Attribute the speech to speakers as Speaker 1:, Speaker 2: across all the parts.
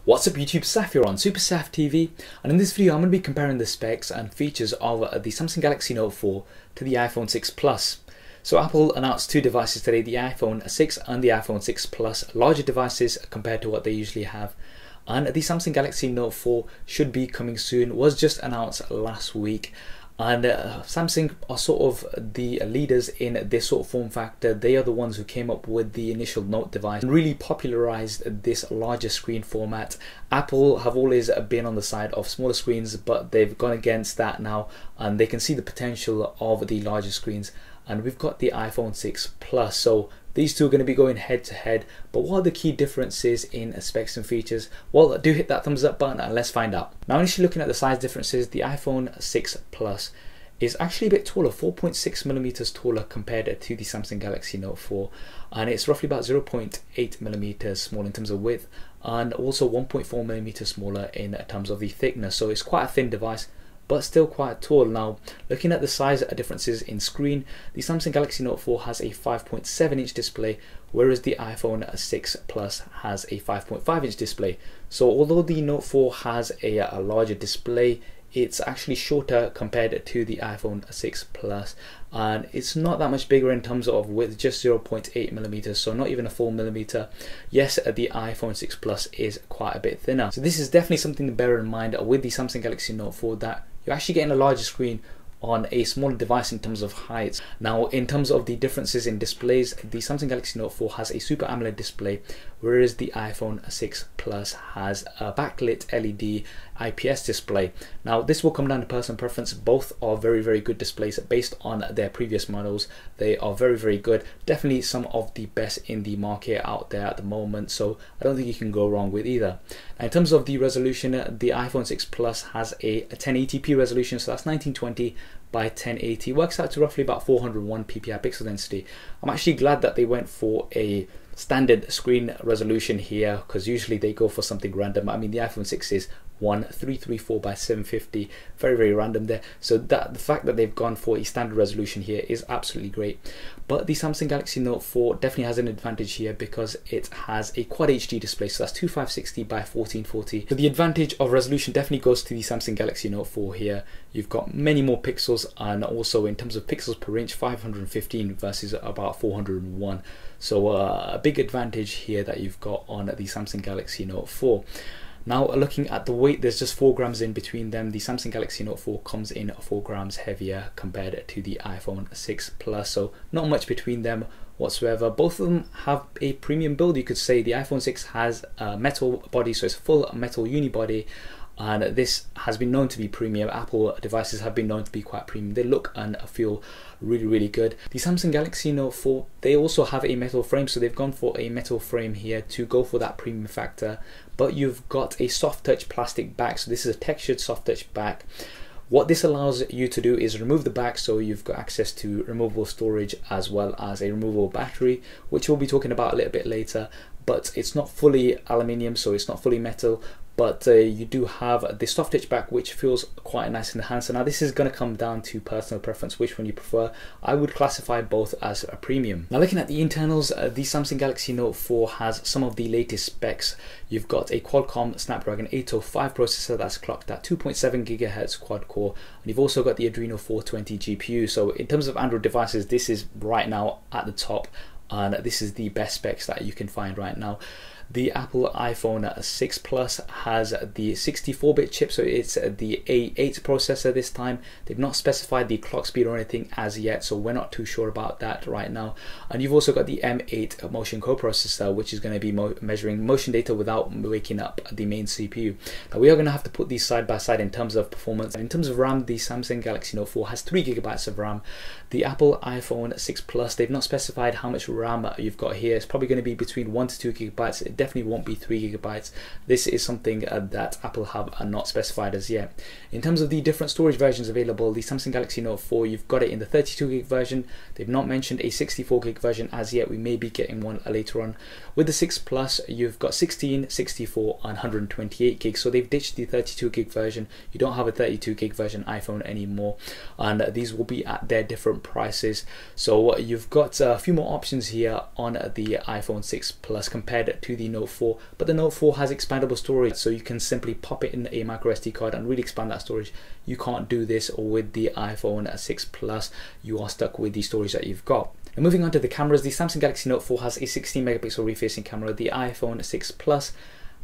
Speaker 1: What's up YouTube, Saf here on Super Saf TV, and in this video I'm going to be comparing the specs and features of the Samsung Galaxy Note 4 to the iPhone 6 Plus. So Apple announced two devices today, the iPhone 6 and the iPhone 6 Plus, larger devices compared to what they usually have. And the Samsung Galaxy Note 4 should be coming soon, was just announced last week. And Samsung are sort of the leaders in this sort of form factor. They are the ones who came up with the initial Note device and really popularized this larger screen format. Apple have always been on the side of smaller screens, but they've gone against that now, and they can see the potential of the larger screens. And we've got the iPhone 6 Plus, so these two are going to be going head to head. But what are the key differences in specs and features? Well, do hit that thumbs up button and let's find out. Now, initially looking at the size differences, the iPhone 6 Plus is actually a bit taller, 4.6mm taller compared to the Samsung Galaxy Note 4, and it's roughly about 0.8mm smaller in terms of width, and also 1.4mm smaller in terms of the thickness. So it's quite a thin device, but still quite tall. Now, looking at the size differences in screen, the Samsung Galaxy Note 4 has a 5.7-inch display, whereas the iPhone 6 Plus has a 5.5-inch display. So although the Note 4 has a larger display, it's actually shorter compared to the iPhone 6 Plus, and it's not that much bigger in terms of width, just 0.8mm, so not even a full millimeter. Yes, the iPhone 6 Plus is quite a bit thinner. So this is definitely something to bear in mind with the Samsung Galaxy Note 4, that you're actually getting a larger screen on a smaller device in terms of height. Now, in terms of the differences in displays, the Samsung Galaxy Note 4 has a Super AMOLED display, whereas the iPhone 6 Plus has a backlit LED IPS display. Now, this will come down to personal preference. Both are very good displays based on their previous models. They are very good, definitely some of the best in the market out there at the moment, so I don't think you can go wrong with either. Now, in terms of the resolution, the iPhone 6 Plus has a 1080p resolution, so that's 1920 by 1080, works out to roughly about 401 ppi pixel density. I'm actually glad that they went for a standard screen resolution here, because usually they go for something random. I mean, the iPhone 6 is 1334 by 750, very random there. So that the fact that they've gone for a standard resolution here is absolutely great. But the Samsung Galaxy Note 4 definitely has an advantage here because it has a Quad HD display, so that's 2560 by 1440. So the advantage of resolution definitely goes to the Samsung Galaxy Note 4 here. You've got many more pixels, and also in terms of pixels per inch, 515 versus about 401. So a big advantage here that you've got on the Samsung Galaxy Note 4. Now, looking at the weight, there's just 4 grams in between them. The Samsung Galaxy Note 4 comes in 4 grams heavier compared to the iPhone 6 Plus, so not much between them whatsoever. Both of them have a premium build, you could say. The iPhone 6 has a metal body, so it's a full metal unibody, and this has been known to be premium. Apple devices have been known to be quite premium. They look and feel really good. The Samsung Galaxy Note 4, they also have a metal frame, so they've gone for a metal frame here to go for that premium factor. But you've got a soft touch plastic back, so this is a textured soft touch back. What this allows you to do is remove the back, so you've got access to removable storage as well as a removable battery, which we'll be talking about a little bit later. But it's not fully aluminium, so it's not fully metal, but you do have the soft touch back, which feels quite nice in the hand. So now this is going to come down to personal preference, which one you prefer. I would classify both as a premium. Now, looking at the internals, the Samsung Galaxy Note 4 has some of the latest specs. You've got a Qualcomm Snapdragon 805 processor that's clocked at 2.7 GHz quad core, and you've also got the Adreno 420 GPU. So in terms of Android devices, this is right now at the top, and this is the best specs that you can find right now. The Apple iPhone 6 Plus has the 64-bit chip, so it's the A8 processor this time. They've not specified the clock speed or anything as yet, so we're not too sure about that right now. And you've also got the M8 motion coprocessor, which is going to be measuring motion data without waking up the main CPU. Now, we are going to have to put these side by side in terms of performance. In terms of RAM, the Samsung Galaxy Note 4 has 3 GB of RAM. The Apple iPhone 6 Plus, they've not specified how much RAM you've got here. It's probably going to be between 1 to 2 GB. It definitely won't be 3 GB. This is something that Apple have not specified as yet. In terms of the different storage versions available, the Samsung Galaxy Note 4, you've got it in the 32 gig version. They've not mentioned a 64 gig version as yet. We may be getting one later on. With the 6 Plus, you've got 16, 64 and 128 gigs. So they've ditched the 32 gig version. You don't have a 32 gig version iPhone anymore, and these will be at their different prices. So you've got a few more options here on the iPhone 6 Plus compared to the the Note 4, but the Note 4 has expandable storage, so you can simply pop it in a micro SD card and really expand that storage. You can't do this with the iPhone 6 Plus. You are stuck with the storage that you've got. And moving on to the cameras, the Samsung Galaxy Note 4 has a 16 megapixel rear-facing camera. The iPhone 6 Plus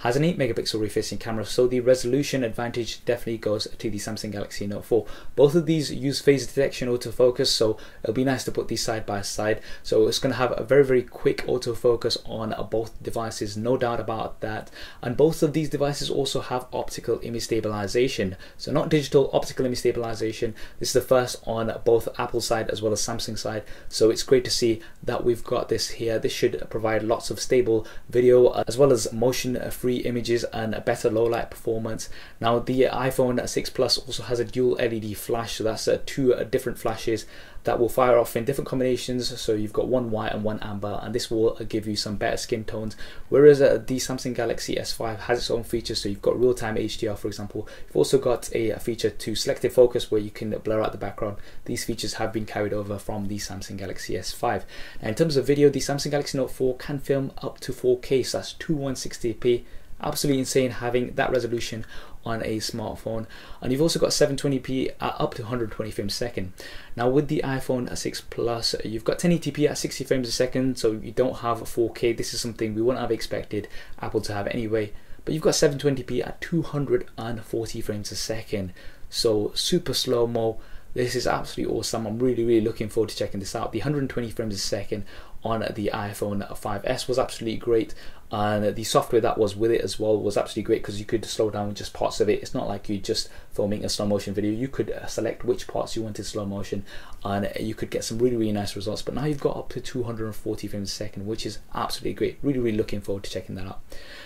Speaker 1: has an 8 megapixel rear-facing camera, so the resolution advantage definitely goes to the Samsung Galaxy Note 4. Both of these use phase detection autofocus, so it'll be nice to put these side by side. So it's going to have a very quick autofocus on both devices, no doubt about that. And both of these devices also have optical image stabilization, so not digital, optical image stabilization. This is the first on both Apple side as well as Samsung side, so it's great to see that we've got this here. This should provide lots of stable video as well as motion free images and a better low light performance. Now the iPhone 6 Plus also has a dual LED flash, so that's two different flashes that will fire off in different combinations. So you've got one white and one amber, and this will give you some better skin tones, whereas the Samsung Galaxy S5 has its own features. So you've got real-time HDR, for example. You've also got a feature to selective focus where you can blur out the background. These features have been carried over from the Samsung Galaxy S5. And in terms of video, the Samsung Galaxy Note 4 can film up to 4K, so that's 2160p. Absolutely insane having that resolution on a smartphone. And you've also got 720p at up to 120 frames a second. Now with the iPhone 6 Plus, you've got 1080p at 60 frames a second, so you don't have 4K. This is something we wouldn't have expected Apple to have anyway. But you've got 720p at 240 frames a second, so super slow-mo. This is absolutely awesome. I'm really looking forward to checking this out. The 120 frames a second on the iPhone 5S was absolutely great, and the software that was with it as well was absolutely great because you could slow down just parts of it. It's not like you just filming a slow motion video. You could select which parts you wanted slow motion, and you could get some really nice results. But now you've got up to 240 frames a second, which is absolutely great. Really looking forward to checking that out.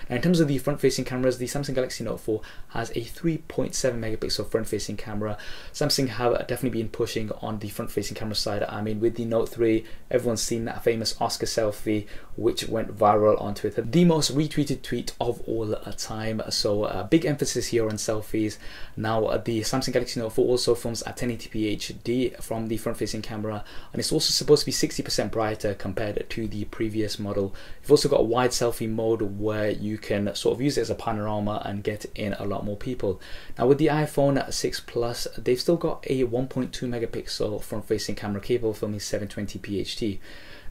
Speaker 1: Now in terms of the front facing cameras, the Samsung Galaxy Note 4 has a 3.7 megapixel front facing camera. Samsung have definitely been pushing on the front facing camera side. I mean, with the Note 3, everyone's seen that famous Oscar selfie which went viral on Twitter, the most retweeted tweet of all time. So big emphasis here on selfies. Now the Samsung Galaxy Note 4 also films at 1080p HD from the front facing camera, and it's also supposed to be 60% brighter compared to the previous model. You've also got a wide selfie mode where you can sort of use it as a panorama and get in a lot more people. Now with the iPhone 6 Plus, they've still got a 1.2 megapixel front facing camera capable of filming 720p HD.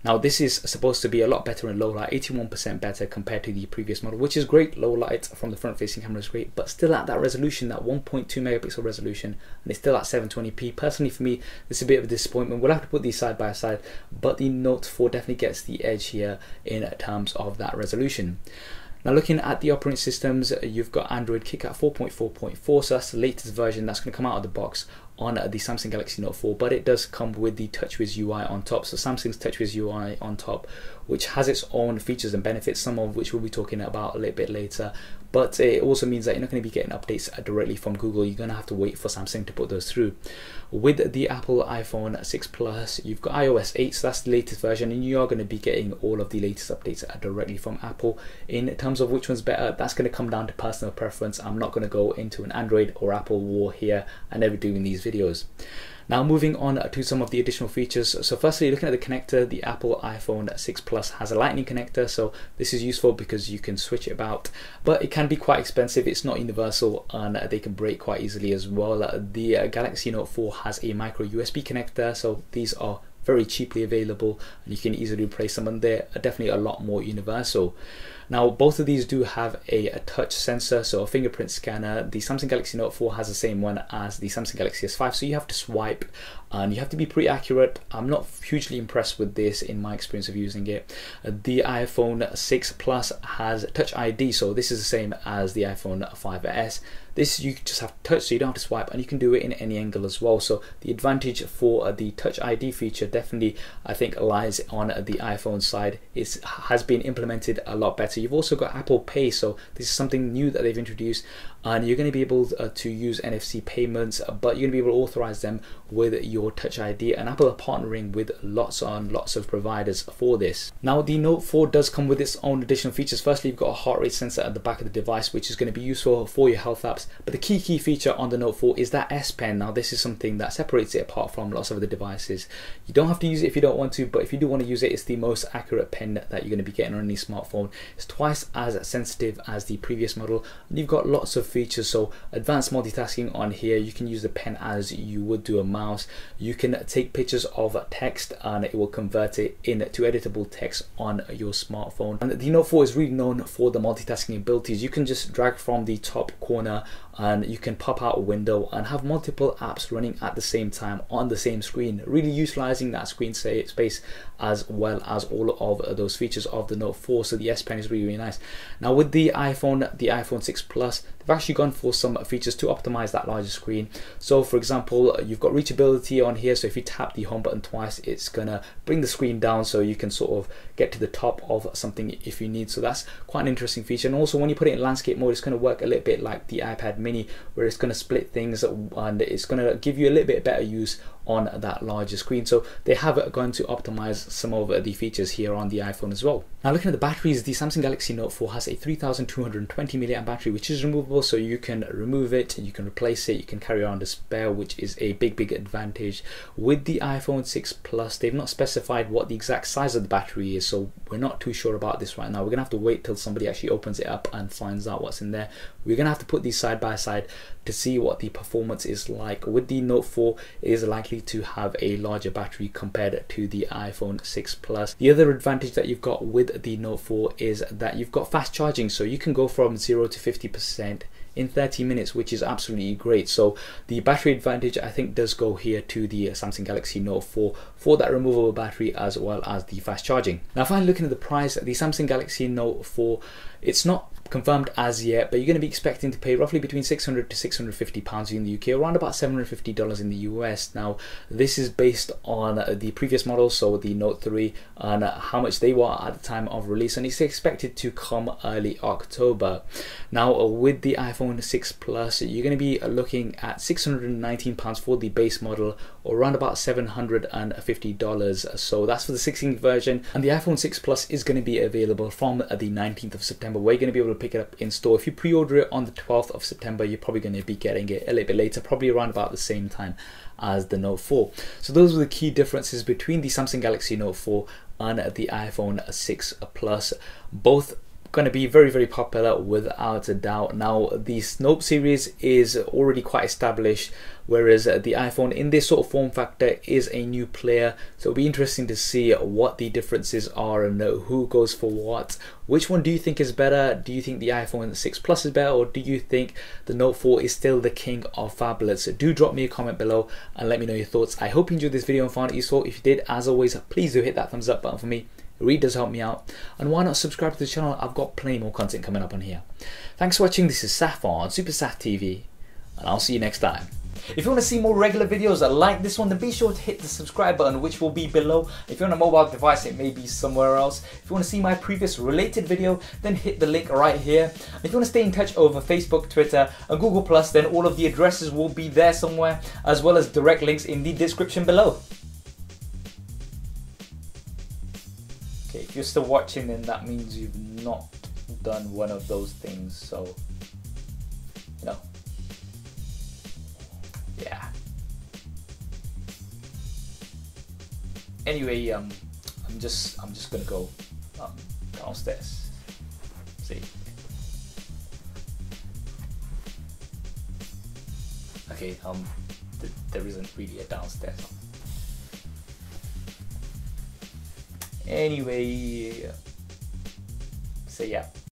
Speaker 1: Now this is supposed to be a lot better in low light, 81% better compared to the previous model, which is great. Low light from the front facing camera is great, but still at that resolution, that 1.2 megapixel resolution, and it's still at 720p. Personally for me, this is a bit of a disappointment. We'll have to put these side by side, but the Note 4 definitely gets the edge here in terms of that resolution. Now looking at the operating systems, you've got Android KitKat 4.4.4, so that's the latest version that's going to come out of the box on the Samsung Galaxy Note 4, but it does come with the TouchWiz UI on top. So Samsung's TouchWiz UI on top, which has its own features and benefits, some of which we'll be talking about a little bit later. But it also means that you're not going to be getting updates directly from Google. You're going to have to wait for Samsung to put those through. With the Apple iPhone 6 Plus, you've got iOS 8, so that's the latest version, and you are going to be getting all of the latest updates directly from Apple. In terms of which one's better, that's going to come down to personal preference. I'm not going to go into an Android or Apple war here. I never do in these videos. Now moving on to some of the additional features. So firstly, looking at the connector, the Apple iPhone 6 Plus has a lightning connector, so this is useful because you can switch it about, but it can be quite expensive. It's not universal, and they can break quite easily as well. The Galaxy Note 4 has a micro USB connector, so these are very cheaply available and you can easily replace them, and they're definitely a lot more universal. Now both of these do have a touch sensor, so a fingerprint scanner. The Samsung Galaxy Note 4 has the same one as the Samsung Galaxy S5, so you have to swipe and you have to be pretty accurate. I'm not hugely impressed with this in my experience of using it. The iPhone 6 Plus has Touch ID, so this is the same as the iPhone 5S. This you just have to touch, so you don't have to swipe, and you can do it in any angle as well. So the advantage for the Touch ID feature definitely, I think, lies on the iPhone side. It has been implemented a lot better. You've also got Apple Pay, so this is something new that they've introduced, and you're going to be able to use NFC payments, but you're going to be able to authorize them with your Touch ID, and Apple are partnering with lots of providers for this. Now the Note 4 does come with its own additional features. Firstly, you've got a heart rate sensor at the back of the device, which is going to be useful for your health apps. box. But the key feature on the Note 4 is that S Pen. Now this is something that separates it apart from lots of other devices. You don't have to use it if you don't want to, but if you do want to use it, it's the most accurate pen that you're going to be getting on any smartphone. It's twice as sensitive as the previous model, and you've got lots of features. So advanced multitasking on here, you can use the pen as you would do a mouse. You can take pictures of text and it will convert it into editable text on your smartphone. And the Note 4 is really known for the multitasking abilities. You can just drag from the top corner and you can pop out a window and have multiple apps running at the same time on the same screen, really utilizing that screen space as well as all of those features of the Note 4. So the S Pen is really nice. Now with the iPhone 6 Plus, they've actually gone for some features to optimize that larger screen. So for example, you've got reachability on here, so if you tap the home button twice, it's gonna bring the screen down so you can sort of get to the top of something if you need. So that's quite an interesting feature. And also when you put it in landscape mode, it's going to work a little bit like the iPad mini, where it's going to split things and it's going to give you a little bit better use on that larger screen. So they have gone to optimize some of the features here on the iPhone as well. Now looking at the batteries, the Samsung Galaxy Note 4 has a 3220 mAh battery, which is removable, so you can remove it and you can replace it, you can carry around a spare, which is a big advantage. With the iPhone 6 Plus, they've not specified what the exact size of the battery is, so we're not too sure about this right now. We're gonna have to wait till somebody actually opens it up and finds out what's in there. We're gonna have to put these side by side to see what the performance is like. With the Note 4, it is likely to have a larger battery compared to the iPhone 6 Plus. The other advantage that you've got with the Note 4 is that you've got fast charging, so you can go from 0 to 50% in 30 minutes, which is absolutely great. So the battery advantage, I think, does go here to the Samsung Galaxy Note 4 for that removable battery as well as the fast charging. Now finally, looking at the price, the Samsung Galaxy Note 4, it's not confirmed as yet, but you're going to be expecting to pay roughly between 600 to 650 pounds in the UK, around about $750 in the US. Now this is based on the previous model, so the Note 3, and how much they were at the time of release, and it's expected to come early October. Now with the iPhone 6 Plus, you're going to be looking at £619 for the base model, or around about $750. So that's for the 16th version, and the iPhone 6 Plus is going to be available from the 19th of September. We're going to be able to pick it up in store. If you pre-order it on the 12th of September, you're probably going to be getting it a little bit later, probably around about the same time as the Note 4. So those are the key differences between the Samsung Galaxy Note 4 and the iPhone 6 Plus. Both going to be very popular without a doubt. Now the Note series is already quite established, whereas the iPhone in this sort of form factor is a new player. So it'll be interesting to see what the differences are and who goes for what. Which one do you think is better? Do you think the iPhone 6 Plus is better, or do you think the Note 4 is still the king of phablets? Do drop me a comment below and let me know your thoughts. I hope you enjoyed this video and found it useful. If you did, as always, please do hit that thumbs up button for me. It really does help me out. And why not subscribe to the channel? I've got plenty more content coming up on here. Thanks for watching. This is Saf on Super Saf TV, and I'll see you next time. If you want to see more regular videos like this one, then be sure to hit the subscribe button, which will be below. If you're on a mobile device, it may be somewhere else. If you want to see my previous related video, then hit the link right here. If you want to stay in touch over Facebook, Twitter and Google+, then all of the addresses will be there somewhere, as well as direct links in the description below. Okay, if you're still watching, then that means you've not done one of those things, so, you know, yeah. Anyway, I'm just gonna go downstairs. See. Okay, there isn't really a downstairs. Anyway, so yeah.